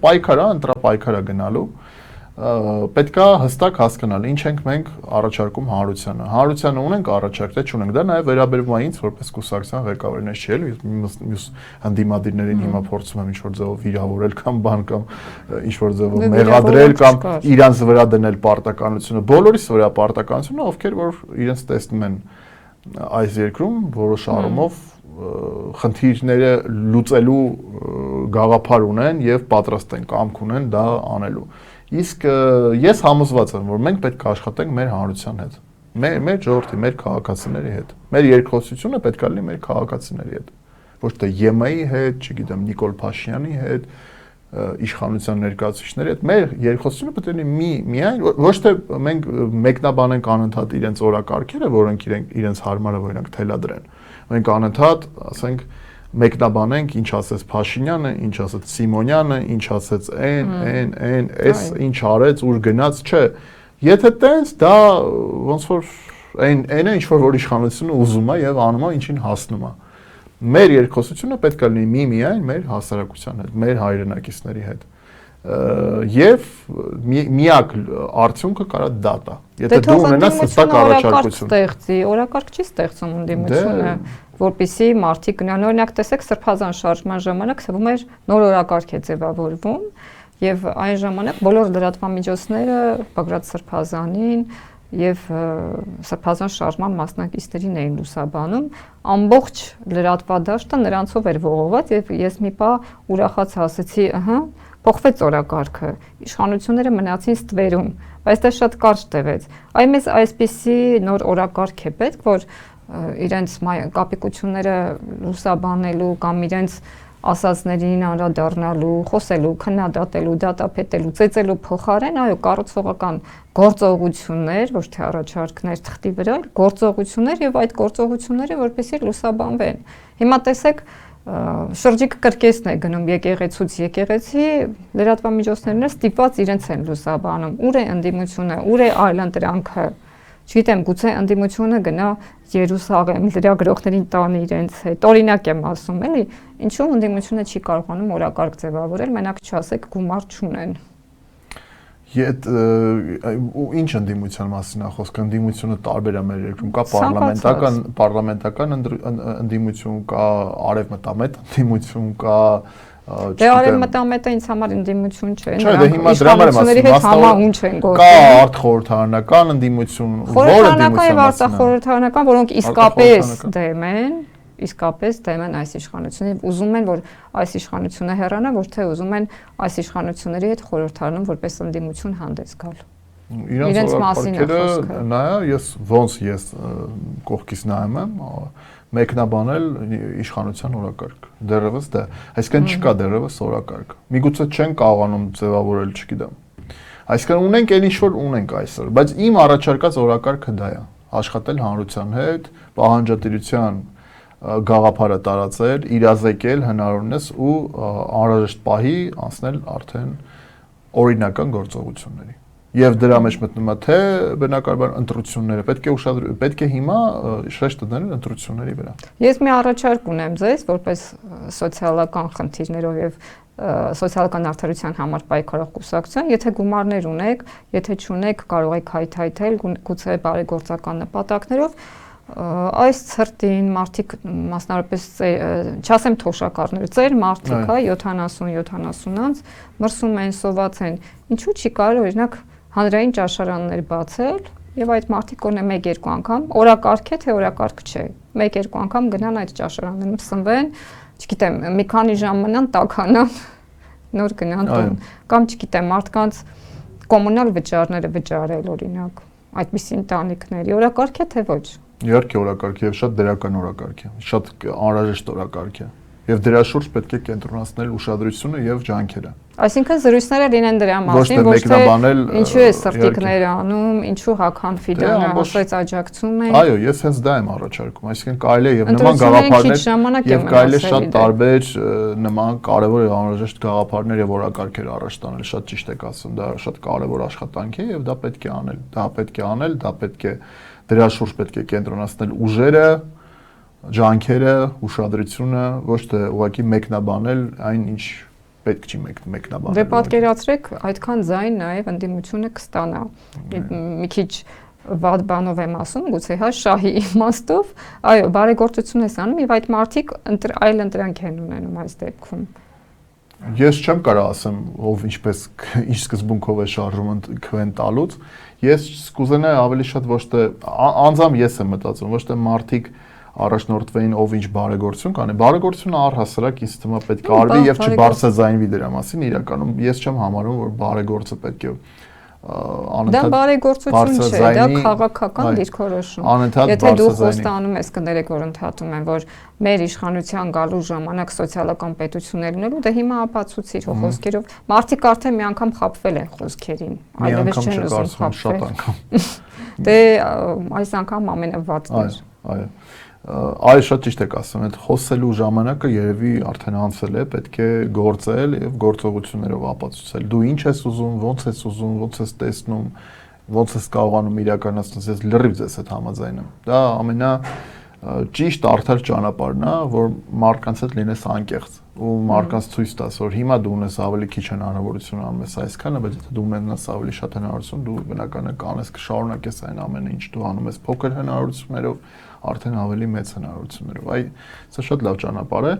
պայքարը, ընտրապայքարը գնալու պետքա հստակ հասկանալ ինչ ենք մենք առաջարկում հանրությանը։ Հանրությանը ունենք առաջարկ, թե չունենք, դա նաև վերաբերվում է ինձ որպես կուսակցության ղեկավարներ չի էլի, մյուս հանդիմադիրներին հիմա փորձում եմ ինչ-որ ձևով վիրավորել կամ բան կամ ինչ-որ ձևով մեղադրել կամ իրանց վրա դնել պարտականությունը, բոլորիս վրա պարտականությունը, ովքեր որ իրենց տեսնում են այս երկրում որոշ առումով խնդիրները լուծելու գաղափար ունեն եւ պատրաստ են կամք ունեն դա անելու։ Իսկ ես համոզված եմ, որ մենք պետք է աշխատենք մեր հանրության հետ, մեր ժողովրդի, մեր քաղաքացիների հետ։ Մեր երկխոսությունը պետք է լինի մեր քաղաքացիների հետ, ոչ թե ԵՄ-ի հետ, չգիտեմ, Նիկոլ Փաշինյանի հետ, իշխանության ներկայացուցիչների հետ։ Մեր երկխոսությունը պետք է լինի միայն ոչ թե մենք մեկնաբանենք անընդհատ իրենց օրակարգերը, որոնք իրենց հարմարը օրինակ թելադրեն։ Մենք անընդհատ, ասենք, մեկնաբանենք ինչ ասեց Փաշինյանը, ինչ ասեց Սիմոնյանը, ինչ ասեց այս ինչ արեց, ուր գնաց, չէ։ Եթե տենց դա ոնց որ այնը ինչ որ իշխանությունը ուզում է եւ անում է, ինչին հասնում է։ Մեր երկխոսությունը պետք է լինի միայն մեր հասարակության հետ, մեր հայրենակիցների հետ։ Եվ միակ արդյունքը կարա դա տա։ Եթե դու ունենաս հստակ առաջարկություն։ Օրակարգ չի ստեղծում ընդդիմությունը, որպեսզի մարդիկ գնան, օրինակ տեսեք սրբազան շարժման ժամանակ սվում էր նոր օրակարգ է ձևավորվում եւ այն ժամանակ բոլոր լրատվամիջոցները Բագրատ Սրբազանին եւ սրբազան շարժման մասնակիցներին էին լուսաբանում, ամբողջ լրատվադաշտը նրանցով էր ողողված եւ ես մի պահ ուրախած ասացի, ըհը, փոխվեց օրակարգը, իշխանությունները մնացին ստվերում, բայց դա շատ կարճ տևեց։ Այ մեզ այսպիսի նոր օրակարգ է պետք, որ իրենց կապիկությունները լուսաբանելու կամ իրենց ասածներին անդրադառնալու, խոսելու, քննադատելու, դատապետելու, ծեծելու փոխարեն, այո, կառուցողական գործողություններ, ոչ թե առաջարկներ թղթի վրա, գործողություններ եւ այդ գործողությունները որպեսզի լուսաբանվեն։ Հիմա տեսեք, շրջիկ կրկեսն է գնում եկեղեցուց եկեղեցի, լրատվամիջոցներն ստիպված իրենց են լուսաբանում, ուր է ընդդիմությունը, ուր է այլընտրանքը։ Չգիտեմ, գուցե ընդդիմությունը գնա Երուսաղեմ, լրագրողներին տանի իրենց հետ։ Օրինակ եմ ասում, էլի, ինչու ընդդիմությունը չի կարողանում օրակարգ ձևավորել, մենակ չասեք գումար չունեն։ Ինչ ընդդիմության մասին է խոսքը, ընդդիմությունը տարբեր է մեր երկրում, կա պարլամենտական ընդդիմություն, կա արևմտամետ ընդդիմություն, կա Դե արևմտամետը ինձ համար ընդդիմություն չէ, դե հիմա դրա համար եմ համահունչ են գործում։ Կա արտխորհրդարանական ընդդիմություն, խորհրդարանական եւ արտախորհրդարանական, որոնք իսկապես դեմ են այս իշխանություններին, ուզում են, որ այս իշխանությունը հեռանա, ոչ թե ուզում են այս իշխանությունների հետ խորհրդարանում որպես ընդդիմություն հանդես գալ։ Իրենց մասին է խոսքը։ Նայա, ես կողքից նայում եմ, մեկնաբանել իշխանության օրակարգ։ Դեռևս դա, այսինքն չկա դեռևս օրակարգ։ Միգուցե չեն կարողանում ձևավորել, չգիտեմ։ Այսինքն ունենք այն ինչ որ ունենք այսօր, բայց իմ առաջարկած օրակարգը դա է։ Աշխատել հանրության հետ, պահանջատիրության գաղափարը տարածել, իրազեկել հնարավորինս ու անհրաժեշտ պահի անցնել արդեն օրինական գործողությունների։ Եվ դրա մեջ մտնում է թե բնակարար ընտրությունները, պետք է հիմա շեշտ դնել ընտրությունների վրա։ Ես մի առաջարկ ունեմ ձեզ, որպես սոցիալական խնդիրներով եւ սոցիալական արդարության համար պայքարող կուսակցություն, եթե գումարներ ունեք, եթե չունեք, կարող եք հայթայթել, գուցե բարեգործական նպատակներով, այս ցրտին մարդիկ մասնավորապես չասեմ թոշակառները, ծեր մարդիկ, 70-70 անց մրսում են, սոված են, ինչու՞ չի կարող օրինակ հանրային ճաշարաններ բացել եւ այդ մարդիկ կոնե 1-2 անգամ օրակարգ է թե օրակարգ չէ 1-2 անգամ գնան այդ ճաշարաններում սնվեն, չգիտեմ, մի քանի ժամ մնան, տաքանան, նոր գնան տուն, կամ չգիտեմ, մարդկանց կոմունալ վճարները վճարել օրինակ, այդպիսի ընտանիքների օրակարգ է թե ոչ։ Իհարկե օրակարգ եւ շատ դրական օրակարգ է, շատ անհրաժեշտ օրակարգ է։ Եվ դրա շուրջ պետք է կենտրոնացնել ուշադրությունը եւ ջանքերը։ Այսինքն զրույցները լինեն դրա մասին, ոչ թե ինչու է սրտիկներ անում, ինչու Հական Ֆիդյանը ասած աջակցում են։ Այո, ես հենց դա եմ առաջարկում, այսինքն կարելի է եւ նման գաղափարներ եւ կարելի է շատ տարբեր նման կարեւոր եւ անհրաժեշտ գաղափարներ եւ օրակարգեր առաջ տանել, շատ ճիշտ եք ասում, դա շատ կարեւոր աշխատանք է եւ դա պետք է անել, դա պետք է դրա շուրջ պետք է կենտրոնացնել ուժերը, ջանքերը, ուշադրությունը, ոչ թե ուղղակի մեկնաբանել այն ինչ պետք չի մեկնաբանել։ Դե պատկերացրեք, այդքան ձայն նաև ընդդիմությունը կստանա։ Մի քիչ վատ բանով եմ ասում, գուցե հա շահի իմաստով, այո, բարեգործություն ես անում եւ այդ մարդիկ այլ ընտրանք են ունենում այս դեպքում։ Ես չեմ կարող ասեմ, ով ինչպես ինչ սկզբունքով է շարժում քվեն տալուց, ես կուզենայի ավելի շատ ոչ թե անձամբ ես եմ մտածում, ոչ թե մարդիկ առաջնորդվեին ով ինչ բարեգործություն կանի, բարեգործությունը առհասարակ ինձ թվում է պետք է արվի եւ չբարձրաձայնվի դրա մասին, իրականում ես չեմ համարում, որ բարեգործը պետք է Դա բարեգործություն չէ, դա քաղաքական դիրքորոշում։ Եթե դու խոստանում ես, կներեք, որ ընդհատում են, որ մեր իշխանության գալու ժամանակ սոցիալական պետություններ լինելու, դե հիմա ապացուցիր հո խոսքերով, մարդիկ արդեն մի անգամ խաբվել են խոսքերին, այլևս չեն ուզում խաբվել։ Դե այս անգամ ամենավատն էր։ Այո։ Այո, շատ ճիշտ եք ասում, այդ խոսելու ժամանակը երևի արդեն անցել է, պետք է գործել եւ գործողություններով ապացուցել։ Դու ինչ ես ուզում, ոնց ես ուզում, ոնց ես տեսնում, ոնց ես կարողանում իրականացնել, ես լրիվ ձեզ հետ համաձայն եմ։ Դա ամենա ճիշտ արդար ճանապարհն է, որ մարդկանց հետ լինես անկեղծ ու մարդկանց ցույց տաս, որ հիմա դու ունես ավելի քիչ հնարավորություն անում ես այսքանը, բայց եթե դու ունենաս ավելի շատ հնարավորություն, դու բնականաբար կանես կշարունակես այն ամենը, ինչ դու անում ես փոքր հնարավորություններով, արդեն ավելի մեծ հնարավորություններով։ Սա շատ լավ ճանապարհ է։